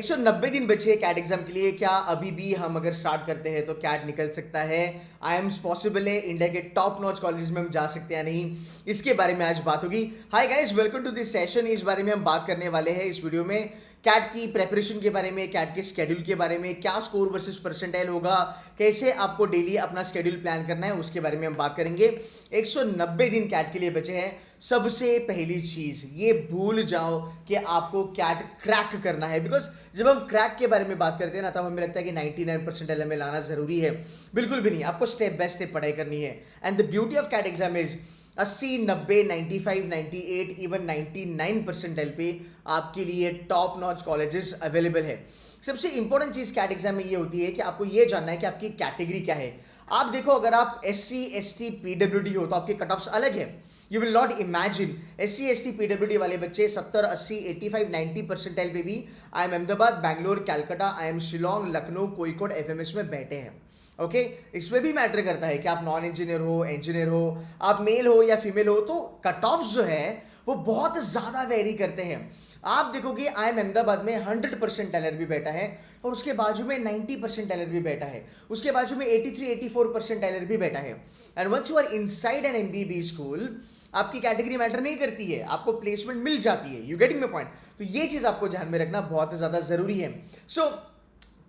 190 दिन बचे हैं कैट एग्जाम के लिए। क्या अभी भी हम अगर स्टार्ट करते हैं तो कैट निकल सकता है? IIMs पॉसिबल है? इंडिया के टॉप नॉच कॉलेज में हम जा सकते हैं या नहीं, इसके बारे में आज बात होगी। Hi guys, welcome to this session. इस बारे में हम बात करने वाले हैं इस वीडियो में कैट की प्रेपरेशन के बारे में, कैट के शेड्यूल के बारे में, क्या स्कोर वर्सेस परसेंटाइल होगा, कैसे आपको डेली अपना शेड्यूल प्लान करना है, उसके बारे में हम बात करेंगे। 190 दिन कैट के लिए बचे हैं। सबसे पहली चीज ये भूल जाओ कि आपको कैट क्रैक करना है, बिकॉज जब हम क्रैक के बारे में बात करते हैं ना, तब हमें लगता है कि 99% हमें लाना जरूरी है। बिल्कुल भी नहीं, आपको स्टेप बाय स्टेप पढ़ाई करनी है। And the beauty of CAT exam is 80, 90, 95, 98, even 99% पे आपके लिए टॉप नॉच कॉलेजेस अवेलेबल है। सबसे इंपॉर्टेंट चीज कैट एग्जाम में ये होती है कि आपको ये जानना है कि आपकी कैटेगरी क्या है। आप देखो, अगर आप SC, ST, PWD हो तो आपके कट ऑफ्स अलग है। You will not imagine SC, ST, PWD वाले बच्चे 70, 80, 85, 90 परसेंटाइल पे भी IIM Ahmedabad, Bangalore, Calcutta, IIM Shillong, Lucknow, कोईकोड, FMS में बैठे हैं। ओके इसमें भी मैटर करता है कि आप नॉन इंजीनियर हो, इंजीनियर हो, आप मेल हो या फीमेल हो, तो कट ऑफ जो है वो बहुत ज्यादा वेरी करते हैं। आप देखोगे IIM अहमदाबाद में 100% टैलेंट भी बैठा है, और उसके बाजू में 90% टैलेंट भी बैठा है, उसके बाजू में 83, 84% टैलेंट भी बैठा है। And once you are inside an MBB school, आपकी कैटेगरी मैटर नहीं करती है, आपको प्लेसमेंट मिल जाती है। You getting my point? तो ये चीज आपको ध्यान में रखना बहुत ज्यादा जरूरी है। सो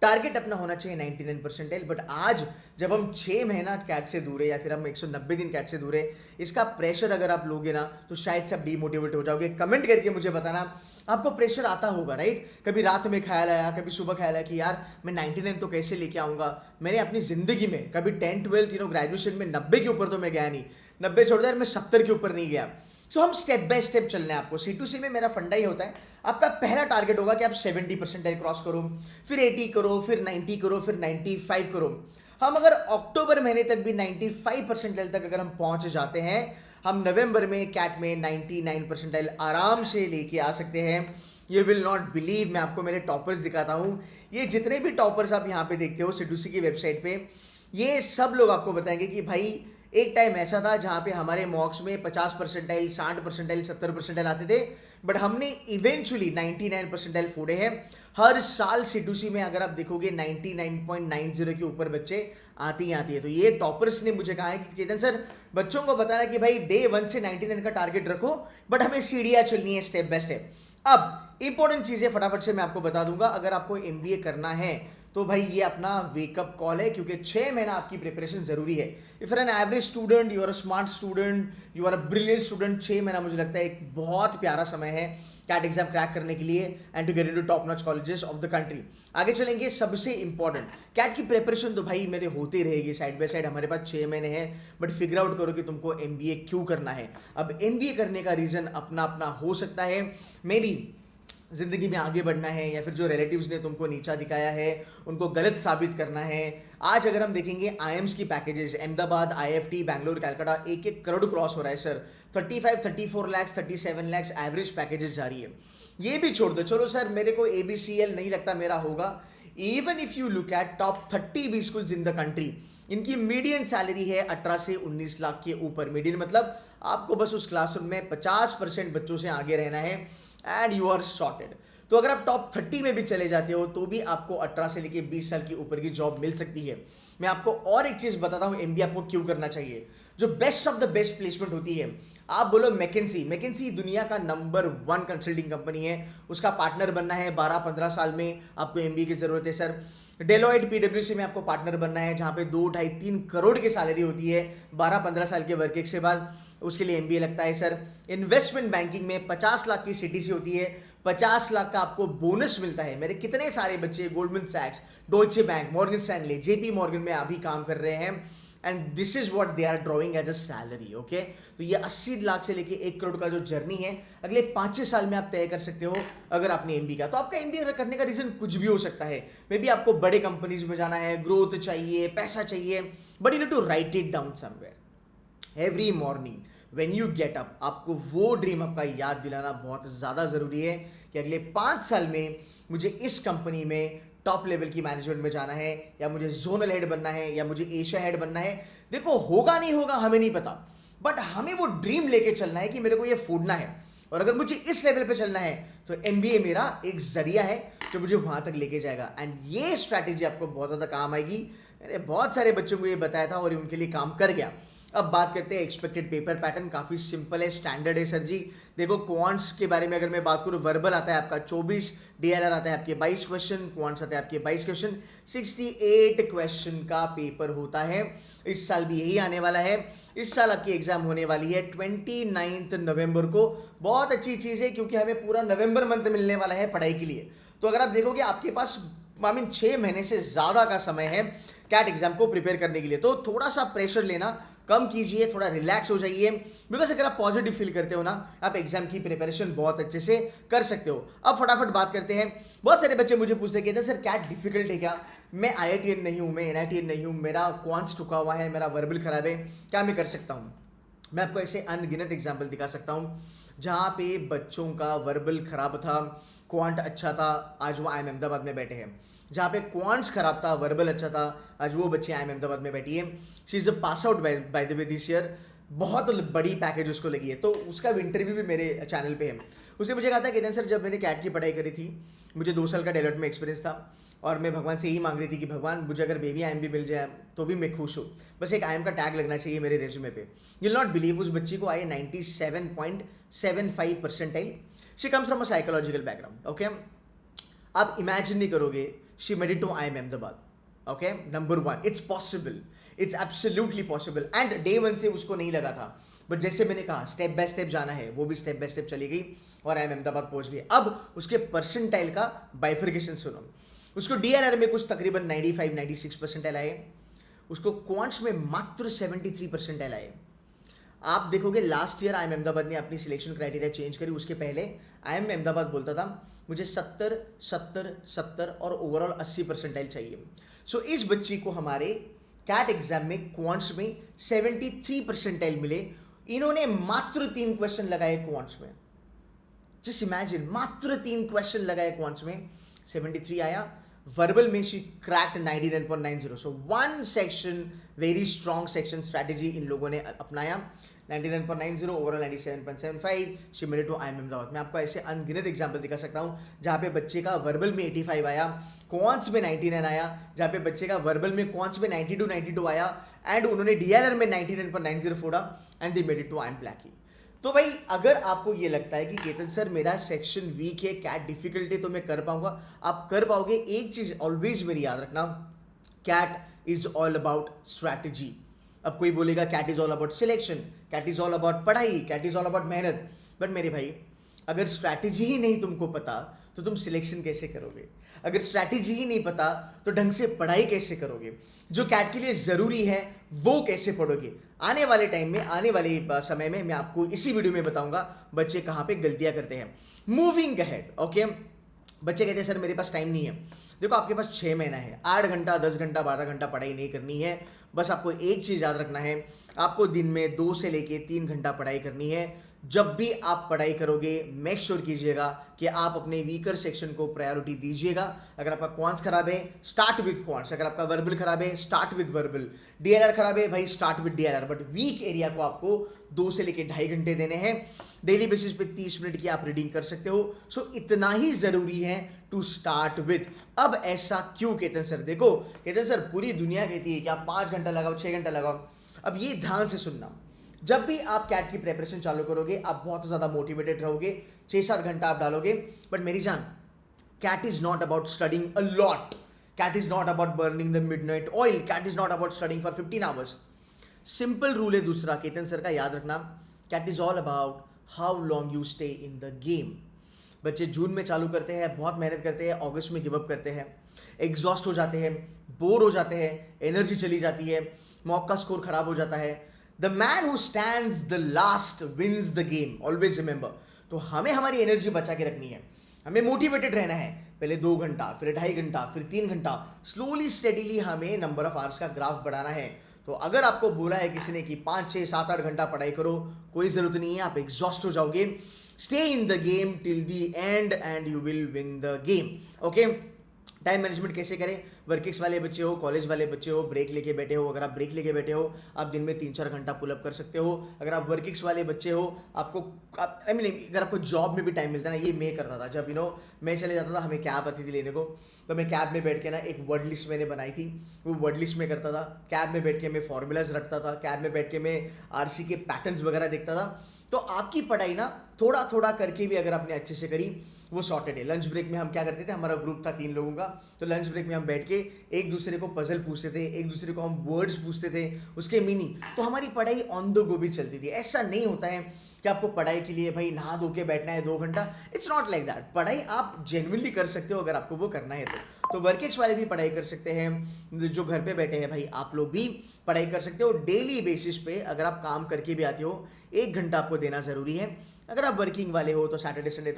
टारगेट अपना होना चाहिए 99 परसेंटाइल। बट आज जब हम 6 महीना कैट से दूर है, या फिर हम 190 दिन कैट से दूर है, इसका प्रेशर अगर आप लोगे ना तो शायद से आप डीमोटिवेट हो जाओगे। कमेंट करके मुझे बताना, आपको प्रेशर आता होगा राइट? कभी रात में ख्याल आया, कभी सुबह ख्याल आया कि यार मैं 99 तो कैसे लेके आऊंगा। मैंने अपनी जिंदगी में कभी 10, 12 ग्रेजुएशन में 90 के ऊपर तो मैं गया नहीं, 90 छोड़ दिया, मैं 70 के ऊपर नहीं गया। सो हम स्टेप बाय स्टेप चलना है आपको। C2C में मेरा फंडा ही होता है, आपका पहला टारगेट होगा कि आप 70 परसेंटाइल क्रॉस करो, फिर 80 करो, फिर 90 करो, फिर 95 करो। हम अगर अक्टूबर महीने तक भी 95 परसेंटाइल तक अगर हम पहुंच जाते हैं, हम नवंबर में कैट में 99 परसेंटाइल आराम से लेके आ सकते हैं। यू विल नॉट बिलीव, मैं आपको मेरे टॉपर्स दिखाता हूं। ये जितने भी टॉपर्स आप यहाँ पे देखते हो C2C की वेबसाइट पे, ये सब लोग आपको बताएंगे कि भाई एक टाइम ऐसा था जहां पे हमारे मॉक्स में 50 परसेंटाइल, 60 परसेंटाइल, 70 परसेंटाइल आते थे, बट हमने इवेंचुअली 99 परसेंटाइल फोड़े हैं। हर साल C2C में अगर आप देखोगे 99.90 के ऊपर बच्चे आती है। तो ये टॉपर्स ने मुझे कहा है कि केतन सर, बच्चों को बताना कि भाई डे 1 से 99 का टारगेट रखो, बट हमें सीढ़ियां चलनी है स्टेप बाय स्टेप। अब इंपॉर्टेंट चीजें फटाफट से मैं आपको बता दूंगा। अगर आपको MBA करना है तो भाई ये अपना वेकअप कॉल है, क्योंकि 6 महीना आपकी प्रिपरेशन जरूरी है। If you are an average student, you are a smart student, you are a brilliant student, 6 महीना मुझे लगता है एक बहुत प्यारा समय है कैट एग्जाम क्रैक करने के लिए and to get into top notch colleges of the country. आगे चलेंगे, सबसे इंपॉर्टेंट कैट की प्रिपरेशन तो भाई मेरे होते रहेगी साइड बाय साइड। हमारे पास 6 महीने हैं, बट फिगर आउट करो कि तुमको MBA क्यों करना है। अब MBA करने का रीजन अपना अपना हो सकता है। मे बी जिंदगी में आगे बढ़ना है, या फिर जो रिलेटिव्स ने तुमको नीचा दिखाया है उनको गलत साबित करना है। आज अगर हम देखेंगे IIMs की packages, Ahmedabad, IFT, Bangalore, Calcutta, 1-1 crore cross हो रहा है sir. 35, 34 lakh, 37 lakh average packages जा रही है। ये भी छोड़ दो, चलो सर मेरे को ABCL नहीं लगता मेरा होगा। Even if you look at top 30 B schools in the country, इनकी मीडियन सैलरी है 18 से 19 लाख के ऊपर। मीडियन मतलब आपको बस उस क्लासरूम में 50% बच्चों से आगे रहना है एंड यू आर सॉर्टेड। तो अगर आप टॉप 30 में भी चले जाते हो तो भी आपको 18 से लेके 20 साल के ऊपर की जॉब मिल सकती है। मैं आपको और एक चीज बताता हूं MBA आपको क्यों करना चाहिए। जो best of the best placement होती है, आप बोलो मैकेंसी दुनिया का नंबर 1 कंसल्टिंग कंपनी है, उसका पार्टनर बनना है 12-15 साल में, आपको MBA की जरूरत है सर। डेलोइट, PwC में आपको पार्टनर बनना है, जहां पे 2, 2.5, 3 करोड़ की सैलरी होती है 12-15 साल के वर्क एक्स के बाद, उसके लिए MBA लगता है सर। इन्वेस्टमेंट बैंकिंग में 50 लाख की CTC होती है, 50 लाख का आपको बोनस मिलता है। मेरे कितने सारे बच्चे गोल्डमैन सैक्स, Deutsche Bank, Morgan Stanley, JP Morgan में अभी काम कर रहे हैं, and this is what they are drawing as a salary. Okay, तो ये 80 लाख से लेके 1 करोड़ का जो जर्नी है अगले 5-6 साल में आप तय कर सकते हो अगर आपने MBA का। तो आपका MBA करने का रीजन कुछ भी हो सकता है। मे बी आपको बड़े कंपनीज में जाना है, ग्रोथ चाहिए, पैसा चाहिए, but you need to write it down somewhere. Every morning when you get up, आपको वो ड्रीम आपका याद दिलाना बहुत ज़्यादा ज़रूरी है कि अगले 5 साल में मुझे इस कंपनी में टॉप लेवल की मैनेजमेंट में जाना है, या मुझे जोनल हेड बनना है, या मुझे एशिया हेड बनना है। देखो होगा नहीं होगा हमें नहीं पता, बट हमें वो ड्रीम लेके चलना है कि मेरे को ये फोड़ना है। और अगर मुझे इस लेवल पे चलना है तो एमबीए मेरा एक जरिया है जो मुझे वहां तक लेके जाएगा। एंड ये स्ट्रैटेजी आपको बहुत ज़्यादा काम आएगी। मैंने बहुत सारे बच्चों को ये बताया था और उनके लिए काम कर गया। अब बात करते हैं एक्सपेक्टेड पेपर पैटर्न। काफ़ी सिंपल है, स्टैंडर्ड है सर जी। देखो क्वांट्स के बारे में अगर मैं बात करूँ, वर्बल आता है आपका 24, डीएलआर आता है आपके 22 क्वेश्चन, क्वांट्स आते हैं आपके 22 क्वेश्चन, 68 क्वेश्चन का पेपर होता है। इस साल भी यही आने वाला है। इस साल आपकी एग्जाम होने वाली है 29 नवंबर को। बहुत अच्छी चीज़ है क्योंकि हमें पूरा नवंबर मंथ मिलने वाला है पढ़ाई के लिए। तो अगर आप देखोगे आपके पास 6 महीने से ज़्यादा का समय है कैट एग्जाम को प्रिपेयर करने के लिए। तो थोड़ा सा प्रेशर लेना कम कीजिए, थोड़ा रिलैक्स हो जाइए। बिकॉज अगर आप पॉजिटिव फील करते हो ना, आप एग्जाम की प्रिपरेशन बहुत अच्छे से कर सकते हो। अब फटाफट बात करते हैं। बहुत सारे बच्चे मुझे पूछते हैं सर कैट डिफिकल्ट है क्या? मैं IITian नहीं हूँ, मैं NITian नहीं हूँ, मेरा क्वांट्स ठुका हुआ है, मेरा वर्बल खराब है, क्या मैं कर सकता हूँ? मैं आपको ऐसे अनगिनत एग्जाम्पल दिखा सकता हूँ जहाँ पे बच्चों का वर्बल खराब था, क्वांट अच्छा था, आज वो IIM अहमदाबाद में बैठे हैं। जहाँ पे क्वांट्स खराब था, वर्बल अच्छा था, आज वो बच्चे IIM अहमदाबाद में बैठी है। She is a pass out by the way this year. बहुत बड़ी पैकेज उसको लगी है, तो उसका इंटरव्यू भी मेरे चैनल पे है। उसने मुझे कहा था कि सर जब मैंने कैट की पढ़ाई करी थी, मुझे 2 साल का डेलोट में एक्सपीरियंस था और मैं भगवान से यही मांग रही थी कि भगवान मुझे अगर बेबी IIM भी मिल जाए तो भी मैं खुश हूँ, बस एक IIM का टैग लगना चाहिए मेरे रेज्यूमे पे। यू विल नॉट बिलीव, उस बच्ची को आए 97.75 percentile. She comes from a psychological background. Okay, आप इमेजिन नहीं करोगे, she made it to IIM Ahmedabad. Okay, number 1, it's possible, it's absolutely possible. And day 1 से उसको नहीं लगा था, बट जैसे मैंने कहा स्टेप बाय स्टेप जाना है, वो भी स्टेप बाय स्टेप चली गई और IIM अहमदाबाद पहुंच गई। अब उसके परसेंटाइल का बाइफर्केशन सुनो। उसको DLR में कुछ तकरीबन 95-96 परसेंटाइल आए, उसको क्वांट्स में मात्र 73 परसेंटाइल आए। आप देखोगे लास्ट ईयर IIM अहमदाबाद ने अपनी सिलेक्शन क्राइटेरिया चेंज करी। उसके पहले IIM अहमदाबाद बोलता था मुझे 70, 70, 70 और ओवरऑल 80 परसेंटाइल चाहिए। सो इस बच्ची को हमारे कैट एग्जाम में क्वांट्स में 73 परसेंटाइल मिले। इन्होंने मात्र 3 क्वेश्चन लगाए क्वांट्स में। जस्ट इमेजिन, मात्र 3 क्वेश्चन लगाए क्वांट्स में, 73 आया। वर्बल में she cracked 99.90। So 1 section, very strong section strategy इन लोगों ने अपनाया। 99.90, overall 97.75, she made it to IIM Ahmedabad. मैं आपको ऐसे अनगिनत एग्जाम्पल दिखा सकता हूँ जहाँ पे बच्चे का वर्बल में 85 आया, क्वांट्स में 99 आया, जहाँ पे बच्चे का वर्बल में क्वांट्स में 92 आया, एंड उन्होंने DLR में 99.90 फोड़ा and they made it to IIM ब्लैकी। तो भाई अगर आपको ये लगता है कि केतन सर मेरा सेक्शन वीक है, कैट डिफिकल्ट है, तो मैं कर पाऊंगा, आप कर पाओगे। एक चीज ऑलवेज मेरी याद रखना, CAT is all about strategy. अब कोई बोलेगा CAT is all about selection, CAT is all about पढ़ाई, कैट इज ऑल अबाउट मेहनत। बट मेरे भाई अगर स्ट्रैटेजी ही नहीं तुमको पता तो तुम सिलेक्शन कैसे करोगे? अगर स्ट्रैटेजी ही नहीं पता तो ढंग से पढ़ाई कैसे करोगे? जो कैट के लिए ज़रूरी है वो कैसे पढ़ोगे? आने वाले टाइम में, आने वाले समय में मैं आपको इसी वीडियो में बताऊंगा बच्चे कहाँ पे गलतियां करते हैं। Moving ahead, okay. बच्चे कहते हैं सर मेरे पास टाइम नहीं है। देखो आपके पास 6 महीना है, 8 घंटा, 10 घंटा, 12 घंटा पढ़ाई नहीं करनी है। बस आपको एक चीज़ याद रखना है, आपको दिन में 2 से लेके 3 घंटा पढ़ाई करनी है। जब भी आप पढ़ाई करोगे मेक श्योर कीजिएगा कि आप अपने वीकर सेक्शन को प्रायोरिटी दीजिएगा। अगर आपका क्वांट्स खराब है स्टार्ट विद क्वांट्स, अगर आपका वर्बल खराब है स्टार्ट विद वर्बल, DLR खराब है भाई start with DLR। But weak area को आपको 2 से लेके 2.5 घंटे देने हैं। डेली बेसिस पे 30 मिनट की आप रीडिंग कर सकते हो। सो इतना ही जरूरी है टू स्टार्ट विद। अब ऐसा क्यों केतन सर? देखो केतन सर पूरी दुनिया कहती है कि आप 5 घंटा लगाओ, 6 घंटा लगाओ। अब ये ध्यान से सुनना, जब भी आप कैट की प्रिपरेशन चालू करोगे आप बहुत ज़्यादा मोटिवेटेड रहोगे, 6-7 घंटा आप डालोगे। बट मेरी जान, CAT is not about studying a lot, CAT is not about burning the midnight oil, CAT is not about studying for 15 hours. Simple rule है दूसरा केतन सर का, याद रखना, CAT is all about how long you stay in the game. बच्चे जून में चालू करते हैं, बहुत मेहनत करते हैं, अगस्त में गिव अप करते हैं, एग्जॉस्ट हो जाते हैं, बोर हो जाते हैं, एनर्जी चली जाती है, मॉक का स्कोर खराब हो जाता है। The man who stands the last wins the game, always remember। तो हमें हमारी एनर्जी बचा के रखनी है, हमें मोटिवेटेड रहना है। पहले 2 घंटा, फिर 2.5 घंटा, फिर 3 घंटा, स्लोली स्टेडीली हमें नंबर ऑफ आवर्स का ग्राफ बढ़ाना है। तो अगर आपको बोला है किसी ने कि 5, 6, 7, 8 घंटा पढ़ाई करो, कोई ज़रूरत नहीं है, आप एग्जॉस्ट हो जाओगे। Stay in the game till the end and you will win the game, okay. Time management कैसे करें? वर्किंग्स वाले बच्चे हो, कॉलेज वाले बच्चे हो, ब्रेक लेके बैठे हो, अगर आप ब्रेक लेके बैठे हो आप दिन में 3-4 घंटा पुलअप कर सकते हो। अगर आप वर्किंग्स वाले बच्चे हो, आपको आई मीन अगर आपको जॉब में भी टाइम मिलता है ना, ये मैं करता था जब मैं चले जाता था, हमें कैब आती थी लेने को, तो मैं कैब में बैठ के ना एक वर्ड लिस्ट मैंने बनाई थी, वो वर्ड लिस्ट में करता था। कैब में बैठ के मैं फॉर्मूलाज रखता था, कैब में बैठ के मैं आरसी के पैटर्न्स वगैरह देखता था। तो आपकी पढ़ाई ना थोड़ा थोड़ा करके भी अगर आपने अच्छे से करी, वो सॉर्टेड है। लंच ब्रेक में हम क्या करते थे, हमारा ग्रुप था 3 लोगों का, तो लंच ब्रेक में हम बैठ के एक दूसरे को पजल पूछते थे, एक दूसरे को हम वर्ड्स पूछते थे, उसके मीनिंग, तो हमारी पढ़ाई ऑन द गो भी चलती थी। ऐसा नहीं होता है कि आपको पढ़ाई के लिए भाई नहा धो के बैठना है 2 घंटा, इट्स नॉट लाइक दैट। पढ़ाई आप जेन्युइनली कर सकते हो अगर आपको वो करना है तो वर्किंग्स वाले भी पढ़ाई कर सकते हैं, जो घर पे बैठे हैं भाई आप लोग भी पढ़ाई कर सकते हो। डेली बेसिस पे अगर आप काम करके भी आते हो, 1 घंटा आपको देना ज़रूरी है। अगर आप वर्किंग वाले हो तो सैटरडे संडे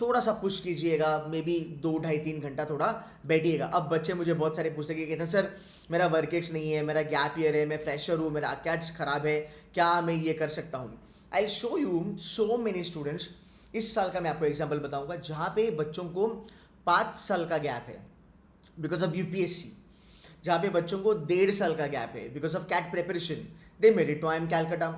थोड़ा सा पुश कीजिएगा, मे बी 2, ढाई 3 घंटा थोड़ा बैठिएगा। अब बच्चे मुझे बहुत सारे पूछते हैं कि कहते हैं सर मेरा वर्किंग्स नहीं है, मेरा गैप ईयर है, मैं फ्रेशर हूँ, मेरा कैट्स खराब है, क्या मैं ये कर सकता हूँ? I show you so many students. इस साल का मैं आपको एग्जाम्पल बताऊंगा जहाँ पे बच्चों को 5 साल का गैप है बिकॉज ऑफ यूपीएससी, जहाँ पे बच्चों को 1.5 साल का गैप है because of CAT preparation. They made it to IIM Calcutta,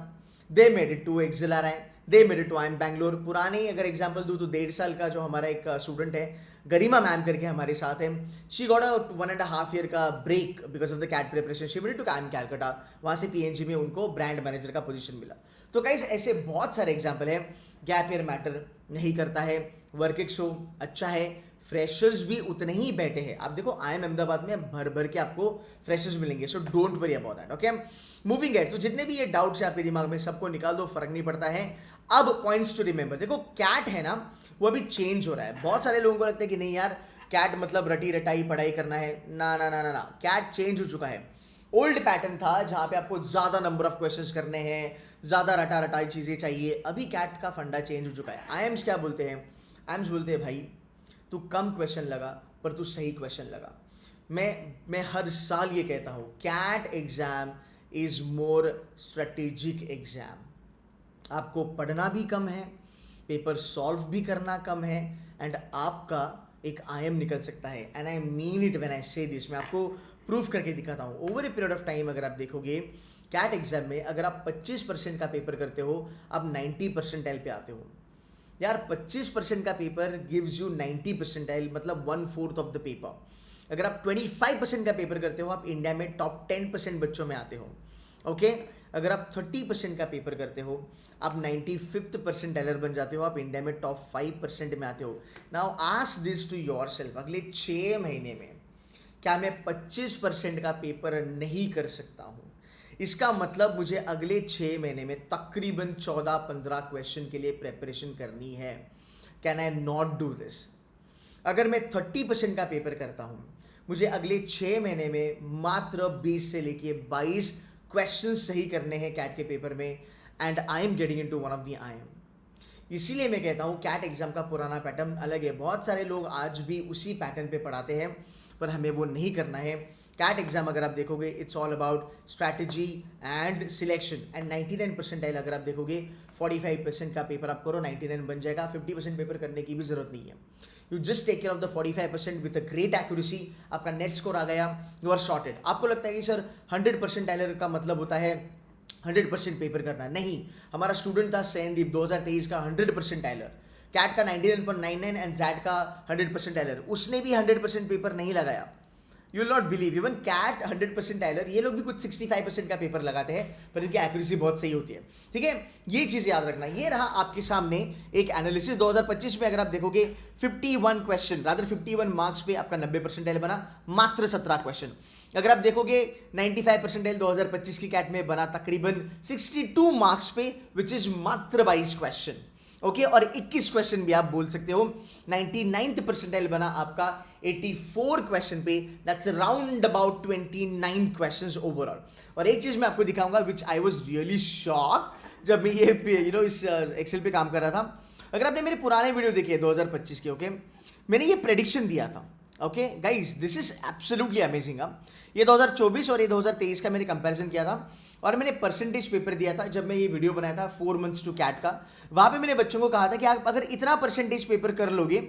they made it to XLRI, they made it to IIM Bangalore. पुराने अगर एग्जाम्पल दूँ तो 1.5 साल का जो हमारा एक स्टूडेंट है, गरिमा मैम करके हमारे साथ है, शी गॉट अ 1.5 ईयर का break because of the CAT preparation, she made it to IIM Calcutta, वहाँ से PNG में उनको ब्रांड मैनेजर का पोजीशन मिला। तो गाइस ऐसे बहुत सारे एग्जाम्पल है। गैप ईयर मैटर नहीं करता है, वर्किंग्स हो अच्छा है, फ्रेशर्स भी उतने ही बैठे हैं। आप देखो IIM अहमदाबाद में भर भर के आपको फ्रेशर्स मिलेंगे, so don't worry about that. Okay, moving at, तो जितने भी ये डाउट्स है आपके दिमाग में सबको निकाल दो, फर्क नहीं पड़ता है। अब पॉइंट्स टू रिमेंबर, देखो कैट है ना वो अभी चेंज हो रहा है। बहुत सारे लोगों को लगता है कि नहीं यार कैट मतलब रटी रटाई पढ़ाई करना है, ना ना ना ना ना, कैट चेंज हो चुका है। ओल्ड पैटर्न था जहां पे आपको ज्यादा नंबर ऑफ क्वेश्चंस करने हैं, ज्यादा रटा रटाई चीजें चाहिए। अभी कैट का फंडा चेंज हो चुका है। IIMs क्या बोलते हैं? IIMs बोलते हैं भाई तू कम क्वेश्चन लगा पर तू सही क्वेश्चन लगा। मैं हर साल ये कहता हूँ, CAT exam is more strategic exam. आपको पढ़ना भी कम है, पेपर सॉल्व भी करना कम है, एंड आपका एक IIM निकल सकता है। And I mean it when I से दिस। मैं आपको प्रूफ करके दिखाता हूँ। Over a period of time अगर आप देखोगे कैट एग्जाम में, अगर आप 25% का पेपर करते हो आप 90 परसेंटाइल पे आते हो। यार 25% का पेपर गिव्स यू 90 परसेंटाइल, मतलब 1/4 ऑफ द पेपर। अगर आप 25% का पेपर करते हो आप इंडिया में टॉप 10% बच्चों में आते हो। ओके, अगर आप 30% का पेपर करते हो आप 95th परसेंटाइलर बन जाते हो, आप इंडिया में टॉप 5% में आते हो। Now ask this to yourself, अगले 6 महीने में क्या मैं 25% का पेपर नहीं कर सकता हूँ? इसका मतलब मुझे अगले 6 महीने में तकरीबन 14-15 क्वेश्चन के लिए प्रेपरेशन करनी है। Can I not do this? अगर मैं 30% का पेपर करता हूँ, मुझे अगले 6 महीने में मात्र 20 से लेके 22 क्वेश्चन सही करने हैं कैट के पेपर में, and I am getting into one of the IIM। इसीलिए मैं कहता हूँ कैट एग्जाम का पुराना पैटर्न अलग है। बहुत सारे लोग आज भी उसी पैटर्न पे पढ़ाते हैं, पर हमें वो नहीं करना है। कैट एग्जाम अगर आप देखोगे it's all about strategy and selection, and 99 percentile अगर आप देखोगे 45% का पेपर आप करो 99 बन जाएगा। 50% पेपर करने की भी जरूरत नहीं है। You just take care of the 45% with a great accuracy, आपका नेट स्कोर आ गया, यू आर सॉर्टेड। आपको लगता है कि सर 100 परसेंटाइलर का मतलब होता है 100% पेपर करना? नहीं, हमारा स्टूडेंट था सैनदीप 2023 का 100 परसेंटाइलर, कैट का 99.99 एंड जैट का 100 परसेंटाइलर, उसने भी 100% पेपर नहीं लगाया। You will not believe, even CAT 100% टाइलर, ये लोग भी कुछ 65% का पेपर लगाते हैं, पर इनकी एक्यूरेसी बहुत सही होती है। ठीक है, ये चीज़ याद रखना। ये रहा आपके सामने एक एनालिसिस। 2025 में अगर आप देखोगे 51 क्वेश्चन, रादर 51 मार्क्स पे आपका 90 परसेंटाइल बना, मात्र 17 क्वेश्चन। अगर आप देखोगे 95 परसेंटाइल 2025 की कैट में बना तकरीबन 62 मार्क्स पे, विच इज मात्र 22 क्वेश्चन। ओके, और 21 क्वेश्चन भी आप बोल सकते हो। 99th परसेंटाइल बना आपका 84 क्वेश्चन पे, that's around about 29 questions overall. और एक चीज मैं आपको दिखाऊंगा विच आई वाज रियली शॉक जब मैं ये इस एक्सेल पे काम कर रहा था। अगर आपने मेरे पुराने वीडियो देखे 2025 के, ओके, मैंने ये प्रेडिक्शन दिया था। Okay guys, this is absolutely amazing. ये 2024 और ये 2023 का मैंने कंपैरिजन किया था, और मैंने परसेंटेज पेपर दिया था जब मैं ये वीडियो बनाया था 4 months टू कैट का। वहां पे मैंने बच्चों को कहा था कि आप अगर इतना परसेंटेज पेपर कर लोगे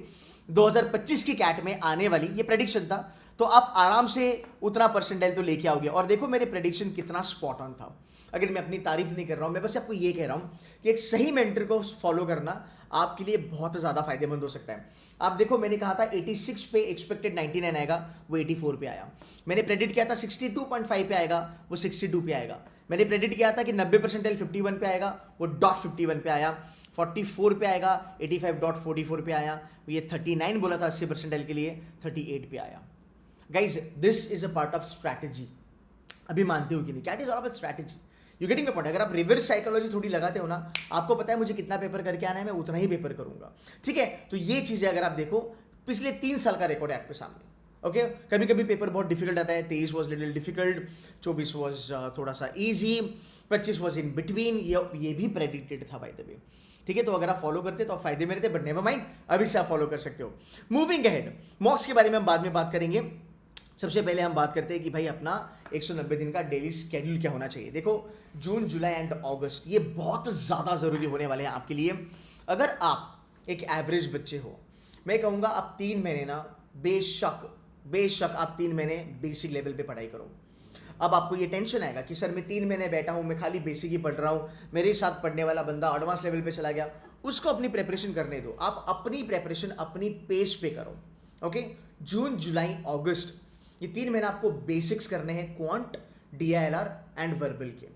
2025 की कैट में आने वाली, ये प्रेडिक्शन था, तो आप आराम से उतना परसेंटाइल तो लेके आओगे। और देखो मेरे प्रेडिक्शन कितना स्पॉट ऑन था। अगर मैं अपनी तारीफ नहीं कर रहा हूं, मैं बस आपको ये कह रहा हूं कि एक सही मेंटर को फॉलो करना आपके लिए बहुत ज़्यादा फायदेमंद हो सकता है। आप देखो मैंने कहा था 86 पे एक्सपेक्टेड 99 आएगा, वो 84 पे आया। मैंने प्रेडिक्ट किया था 62.5 पे आएगा, वो 62 पे आएगा। मैंने प्रेडिक्ट किया था कि 90 परसेंटाइल 51 पे आएगा, वो .51 पे आया। 44 पे आएगा, 85.44 पे आया। ये 39 बोला था 80 परसेंटाइल के लिए, 38 पे आया। Guys this is a part of strategy. अभी मानते हो कि नहीं? CAT is all about strategy. You getting the point? अगर आप रिवर्स साइकोलॉजी थोड़ी लगाते हो ना, आपको पता है मुझे कितना पेपर करके आना है, मैं उतना ही पेपर करूंगा। ठीक है, तो ये चीजें अगर आप देखो, पिछले 3 साल का रिकॉर्ड है आपके सामने। ओके, कभी कभी पेपर बहुत डिफिकल्ट आता है। 23 वॉज लिटिल डिफिकल्ट, 24 वॉज थोड़ा सा ईजी, 25 वॉज इन बिटवीन, ये भी प्रेडिक्टेड था बाय द वे। ठीक है, तो अगर आप फॉलो करते तो आप फायदे में रहते, बट नेवर माइंड, अभी से आप फॉलो कर सकते हो। मूविंग अहेड, मॉक्स के बारे में हम बाद में बात करेंगे। सबसे पहले हम बात करते हैं कि भाई अपना 190 दिन का डेली स्केड्यूल क्या होना चाहिए। देखो जून, जुलाई एंड अगस्त ये बहुत ज़्यादा ज़रूरी होने वाले हैं आपके लिए। अगर आप एक एवरेज बच्चे हो, मैं कहूँगा आप 3 महीने ना बेशक आप 3 महीने बेसिक लेवल पे पढ़ाई करो। अब आपको ये टेंशन आएगा कि सर मैं 3 महीने बैठा हूँ, मैं खाली बेसिक ही पढ़ रहा हूँ, मेरे साथ पढ़ने वाला बंदा एडवांस लेवल पे चला गया, उसको अपनी प्रेपरेशन करने दो। आप अपनी प्रेपरेशन अपनी पेस पे करो। ओके, जून, जुलाई, अगस्त ये 3 महीने आपको बेसिक्स करने हैं, क्वांट, DILR एंड वर्बल के।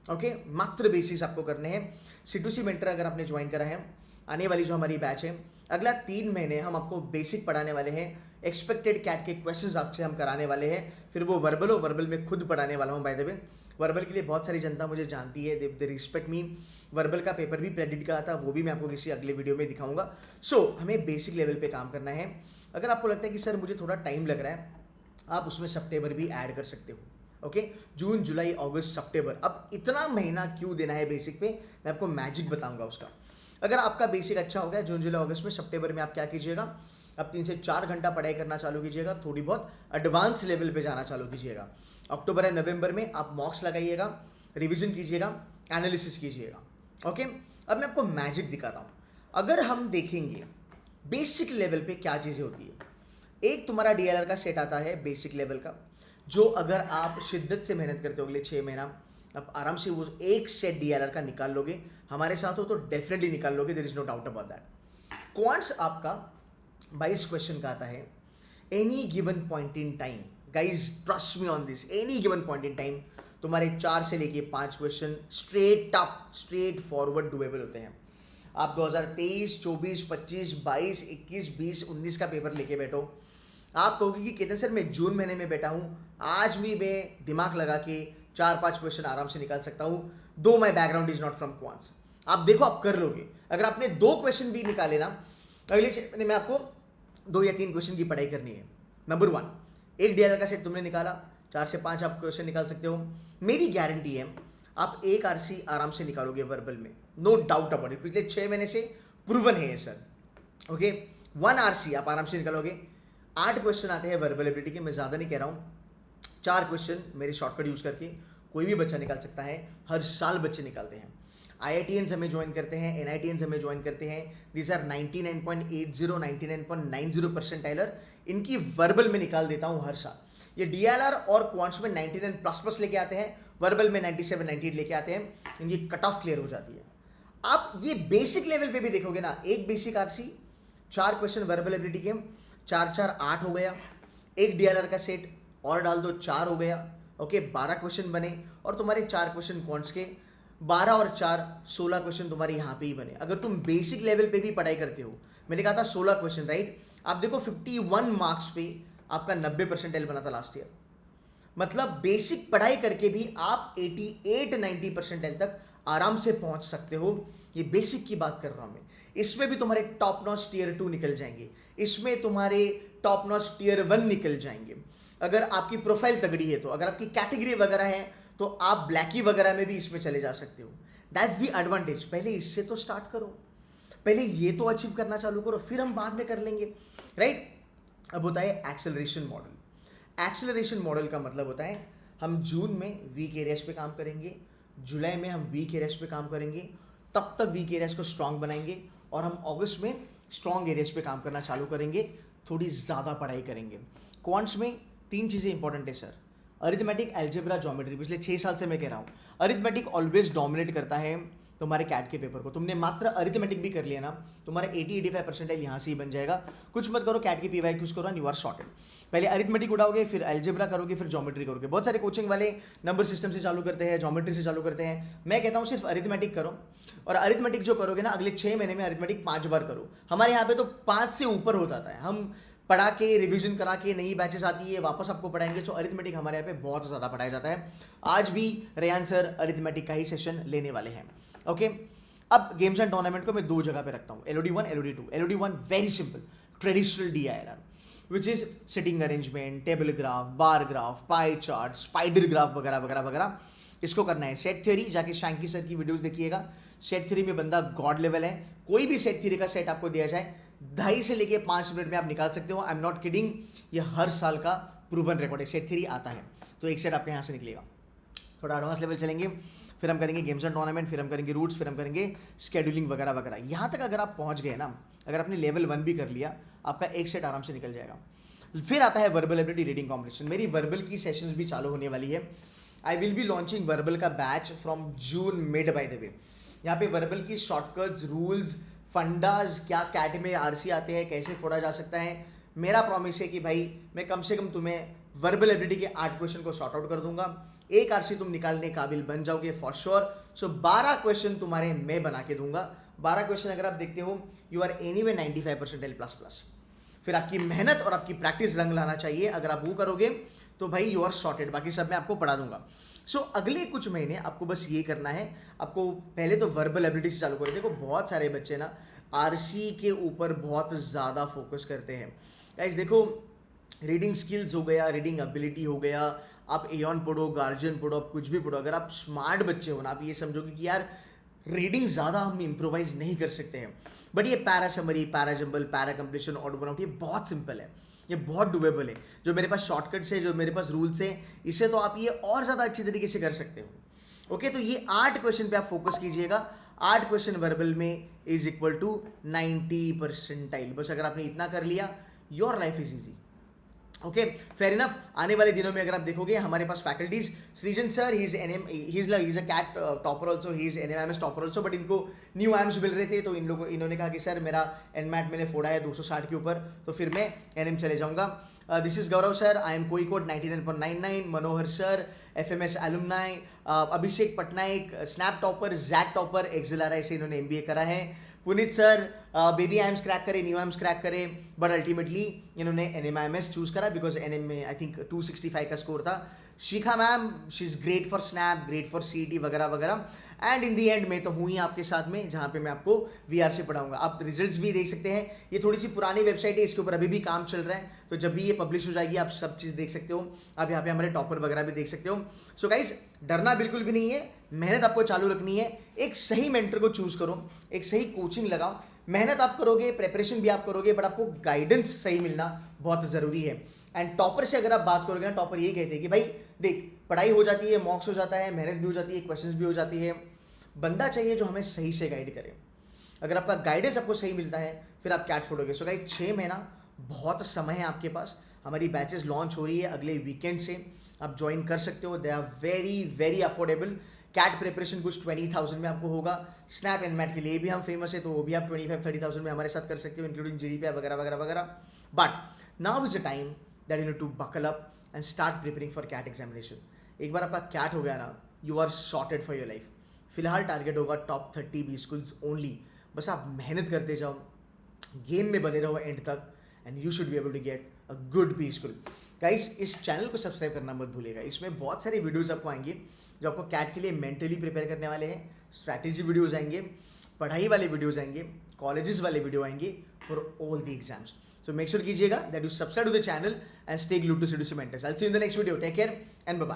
ओके, मात्र बेसिक्स आपको करने हैं। C2C मेंटर अगर आपने ज्वाइन करा है, आने वाली जो हमारी बैच है, अगला 3 महीने हम आपको बेसिक पढ़ाने वाले हैं। एक्सपेक्टेड कैट के क्वेश्चंस आपसे हम कराने वाले हैं, फिर वो वर्बल हो, वर्बल में खुद पढ़ाने वाला हूँ। बाय द वे वर्बल के लिए बहुत सारी जनता मुझे जानती है, दे रिस्पेक्ट मी। वर्बल का पेपर भी प्रेडिक्ट करा था, वो भी मैं आपको किसी अगले वीडियो में दिखाऊंगा। सो हमें बेसिक लेवल पे काम करना है। अगर आपको लगता है कि सर मुझे थोड़ा टाइम लग रहा है, आप उसमें सितंबर भी ऐड कर सकते हो। ओके, जून, जुलाई, अगस्त, सितंबर, अब इतना महीना क्यों देना है बेसिक पे, मैं आपको मैजिक बताऊंगा उसका। अगर आपका बेसिक अच्छा हो गया जून, जुलाई, अगस्त में, सितंबर में आप क्या कीजिएगा, अब 3 से 4 घंटा पढ़ाई करना चालू कीजिएगा, थोड़ी बहुत एडवांस लेवल पे जाना चालू कीजिएगा। अक्टूबर या नवंबर में आप मॉक्स लगाइएगा, रिवीजन कीजिएगा, एनालिसिस कीजिएगा। ओके, अब मैं आपको मैजिक दिखाता हूँ। अगर हम देखेंगे बेसिक लेवल पे क्या चीज़ें होती है, एक तुम्हारा DLR का सेट आता है बेसिक लेवल का, जो अगर आप शिद्दत से मेहनत करते हो अगले 6 महीना, आप आराम से वो एक सेट DLR का निकाल लोगे। हमारे साथ हो तो डेफिनेटली निकाल लोगे, there is no doubt about that. Quants आपका 22 क्वेश्चन का आता है, any given point in time. Guys trust me on this, any given point in time तुम्हारे 4 से लेके 5 क्वेश्चन स्ट्रेट फॉरवर्ड डुएबल होते हैं। आप 2023, 24, 25, 22, 21, 20, 19 का पेपर लेके बैठो, आप कहोगे कि केतन सर मैं जून महीने में बैठा हूँ, आज भी मैं दिमाग लगा के 4-5 क्वेश्चन आराम से निकाल सकता हूँ, दो my background is not from quants. आप देखो आप कर लोगे। अगर आपने 2 क्वेश्चन भी निकाले ना, अगले महीने में आपको 2 या 3 क्वेश्चन की पढ़ाई करनी है। नंबर 1, एक DLR का सेट तुमने निकाला, 4 से 5 आप क्वेश्चन निकाल सकते हो। मेरी गारंटी है आप एक RC आराम से निकालोगे वर्बल में, नो डाउट अबाउट इट। पिछले 6 महीने से प्रूवन है ये सर। ओके, 1 RC आप आराम से निकालोगे। 8 क्वेश्चन आते हैं वर्बल एबिलिटी के, मैं ज़्यादा नहीं कह रहा हूँ। 4 क्वेश्चन मेरे शॉर्टकट यूज़ करके कोई भी बच्चा निकाल सकता है, हर साल बच्चे निकालते हैं। IITians हमें ज्वाइन करते हैं, NITians हमें ज्वाइन करते हैं। दीज आर 99.80, 99.90 परसेंटाइलर, इनकी वर्बल में निकाल देता हूँ हर साल। ये DLR और क्वांट्स में 99++ लेके आते हैं, वर्बल में 97, 98 लेके आते हैं, इनकी कट ऑफ क्लियर हो जाती है। आप ये बेसिक लेवल पे भी देखोगे ना, एक basic RC, 4 question verbal ability के, 4-4 8 हो गया। एक DLR का सेट और डाल दो, 4 हो गया। ओके, 12 क्वेश्चन बने, और तुम्हारे 4 क्वेश्चन क्वांट्स के, 12 और 4 16 क्वेश्चन तुम्हारे यहाँ पे ही बने। अगर तुम बेसिक लेवल पे भी पढ़ाई करते हो, मैंने कहा था 16 क्वेश्चन, राइट? आप देखो 51 मार्क्स पे आपका 90 परसेंटाइल बना था लास्ट ईयर। मतलब बेसिक पढ़ाई करके भी आप 88-90 परसेंटाइल तक आराम से पहुंच सकते हो। ये बेसिक की बात कर रहा हूं मैं। इसमें भी तुम्हारे टॉप नॉच टियर 2 निकल जाएंगे, इसमें तुम्हारे टॉप नॉच टियर 1 निकल जाएंगे। अगर आपकी प्रोफाइल तगड़ी है तो, अगर आपकी कैटेगरी वगैरह है तो आप ब्लैकी वगैरह में भी इसमें चले जा सकते हो। That's the advantage. पहले इससे तो स्टार्ट करो, पहले ये तो अचीव करना चालू करो, फिर हम बाद में कर लेंगे, राइट? अब होता है एक्सेलरेशन मॉडल। एक्सेलरेशन मॉडल का मतलब होता है हम जून में वीक एरियाज पे काम करेंगे, जुलाई में हम वीक एरियाज पे काम करेंगे, तब तक वीक एरियाज को स्ट्रांग बनाएंगे, और हम अगस्त में स्ट्रॉन्ग एरियाज पे काम करना चालू करेंगे, थोड़ी ज़्यादा पढ़ाई करेंगे। क्वांट्स में 3 चीज़ें इंपॉर्टेंट है सर, अरिथमेटिक, अलजेब्रा, ज्योमेट्री। पिछले 6 साल से मैं कह रहा हूँ अरिथमेटिक ऑलवेज डोमिनेट करता है तुम्हारे कैट के पेपर को। तुमने मात्र अरिथमेटिक भी कर लिया ना, तुम्हारा 80-85% यहाँ से ही बन जाएगा। कुछ मत करो, कैट की पीवाई कुछ करो, यू आर सॉर्टेड। पहले अरिथमेटिक उड़ाओगे, फिर अलजेब्रा करोगे, फिर ज्योमेट्री करोगे। बहुत सारे कोचिंग वाले नंबर सिस्टम से चालू करते हैं, ज्योमेट्री से चालू करते हैं। मैं कहता हूँ सिर्फ अरिथमेटिक करो, और अरिथमेटिक जो करोगे ना, अगले 6 महीने में अरिथमेटिक 5 बार करो। हमारे यहाँ पे तो 5 से ऊपर हो जाता है। हम पढ़ा के, रिवीजन करा के, नई बैचेस आती है, वापस आपको पढ़ाएंगे। तो अरिथमेटिक हमारे यहाँ पे बहुत ज़्यादा पढ़ाया जाता है। आज भी रेयान सर अरिथमेटिक का ही सेशन लेने वाले हैं। ओके, अब गेम्स एंड टूर्नामेंट को मैं 2 जगह पे रखता हूँ, LOD1, LOD2। LOD1 very simple, traditional DILR, which is sitting arrangement, table graph, bar graph, pie chart, spider graph वगैरह वगैरह वगैरह। इसको करना है। सेट थ्योरी जाके शैंकी सर की वीडियोस देखिएगा। सेट थ्योरी में बंदा गॉड लेवल है। कोई भी सेट थ्योरी का सेट आपको दिया जाए 2.5 से लेके 5 मिनट में आप निकाल सकते हो। आई एम नॉट किडिंग, ये हर साल का प्रूवन रिकॉर्ड है। सेट थ्योरी आता है तो एक सेट आपके यहाँ से निकलेगा। थोड़ा एडवांस लेवल चलेंगे, फिर हम करेंगे गेम्स एंड टूर्नामेंट, फिर हम करेंगे रूट्स, फिर हम करेंगे स्केड्यूलिंग वगैरह वगैरह। यहाँ तक अगर आप पहुँच गए ना, अगर आपने लेवल 1 भी कर लिया, आपका एक सेट आराम से निकल जाएगा। फिर आता है वर्बल एबिलिटी रीडिंग कॉम्पिटिशन। मेरी वर्बल की सेशंस भी चालू होने वाली है। I will be launching verbal का batch from June mid by the way. यहाँ पे वर्बल की शॉर्टकट्स, रूल्स, फंडाज, क्या कैट में RC आते हैं, कैसे फोड़ा जा सकता है। मेरा प्रॉमिस है कि भाई मैं कम से कम तुम्हें वर्बल एबिलिटी के 8 क्वेश्चन को सॉर्ट आउट कर दूंगा। एक RC तुम निकालने काबिल बन जाओगे फॉर श्योर। सो 12 क्वेश्चन तुम्हारे मैं बना के दूंगा। 12 क्वेश्चन अगर आप देखते हो, यू आर एनीवे 95% L++। फिर आपकी मेहनत और आपकी प्रैक्टिस रंग लाना चाहिए। अगर आप वो करोगे तो भाई यू आर सॉर्टेड। बाकी सब मैं आपको पढ़ा दूंगा। सो अगले कुछ महीने आपको बस ये करना है। आपको पहले तो वर्बल एबिलिटी से चालू करो। देखो बहुत सारे बच्चे ना RC के ऊपर बहुत ज़्यादा फोकस करते हैं। गाइस देखो, रीडिंग स्किल्स हो गया, रीडिंग एबिलिटी हो गया, आप एयन पढ़ो, गार्जियन पढ़ो, आप कुछ भी पढ़ो, अगर आप स्मार्ट बच्चे हो ना, आप ये समझोगे कि यार रीडिंग ज़्यादा हम इम्प्रोवाइज नहीं कर सकते हैं। बट ये para summary, para jumble, para completion, odd one out, ये बहुत सिंपल है, ये बहुत डुएबल है। जो मेरे पास शॉर्टकट्स है, जो मेरे पास रूल्स है, इसे तो आप ये और ज़्यादा अच्छी तरीके से कर सकते हो। ओके, तो ये 8 क्वेश्चन पे आप फोकस कीजिएगा। 8 क्वेश्चन वर्बल में इज इक्वल टू 90%। बस अगर आपने इतना कर लिया, your life is easy. Okay, fair enough. आने वाले दिनों में अगर आप देखोगे हमारे पास फैकल्टीज, सृजन सर ही is a CAT topper also, he is NMIMS topper also, but इनको न्यू आइम्स मिल रहे थे तो इन्होंने कहा कि सर मेरा NMAT मैंने फोड़ा है 260 के ऊपर, तो फिर मैं NM चले जाऊंगा। This is Gaurav sir, I am कोई कोड 99.99, Manohar sir FMS alumni, Abhishek Patnaik SNAP topper, jack topper, XLRI से इन्होंने MBA करा है। Puneet sir baby IIMs crack करे, न्यू आइम्स क्रैक करे, बट अल्टीमेटली इन्होंने NMIMS चूज करा बिकॉज NM में आई थिंक 265 का स्कोर था। Shikha ma'am, she is great for SNAP, great for CET वगैरह वगैरह। एंड इन दी एंड मैं तो हूँ ही आपके साथ में, जहाँ पे मैं आपको VR से पढ़ाऊंगा। आप रिजल्ट्स भी देख सकते हैं। ये थोड़ी सी पुरानी वेबसाइट है, इसके ऊपर अभी भी काम चल रहा है, तो जब भी ये पब्लिश हो जाएगी आप सब चीज़ देख सकते हो। आप यहाँ पे हमारे टॉपर वगैरह भी देख सकते हो। सो गाइज, डरना बिल्कुल भी नहीं है, मेहनत आपको चालू रखनी है। एक सही मेंटर को चूज करो, एक सही कोचिंग लगाओ, मेहनत आप करोगे, प्रेपरेशन भी आप करोगे, बट आपको गाइडेंस सही मिलना बहुत ज़रूरी है। एंड टॉपर से अगर आप बात करोगे ना, टॉपर ये कहते हैं कि भाई देख, पढ़ाई हो जाती है, मॉक्स हो जाता है, मेहनत भी हो जाती है, क्वेश्चंस भी हो जाती है, बंदा चाहिए जो हमें सही से गाइड करे। अगर आपका गाइडेंस आपको सही मिलता है, फिर आप कैट फोड़ोगे। सो गाइस, 6 महीना बहुत समय है आपके पास। हमारी बैचेस लॉन्च हो रही है अगले वीकेंड से, आप ज्वाइन कर सकते हो। They are very very affordable. CAT preparation कुछ 20,000 में आपको होगा। स्नैप एंड मैट के लिए भी हम फेमस है, तो वो भी आप 25-30,000 में हमारे साथ कर सकते हो, इंक्लूडिंग GDP वगैरह वगैरह वगैरह। But now is a time that you need to buckle up and start preparing for CAT examination. एक बार आपका कैट हो गया ना, you are sorted for your life. फिलहाल टारगेट होगा टॉप 30 B स्कूल्स ओनली। बस आप मेहनत करते जाओ, गेम में बने रहो एंड तक, and you should be able to get a good B school. Guys, इस चैनल को सब्सक्राइब करना मत भूलिएगा। इसमें बहुत सारे वीडियोस आपको आएंगे जो आपको कैट के लिए मेंटली प्रिपेयर करने वाले हैं। स्ट्रैटेजी वीडियोस आएंगे, पढ़ाई वाले वीडियोस आएंगे, कॉलेजेस वाले वीडियो आएंगे for all the exams. So make sure कीजिएगा that you subscribe to the channel and stay glued to Seduce Mentors. I'll see you in the next video. Take care and bye bye.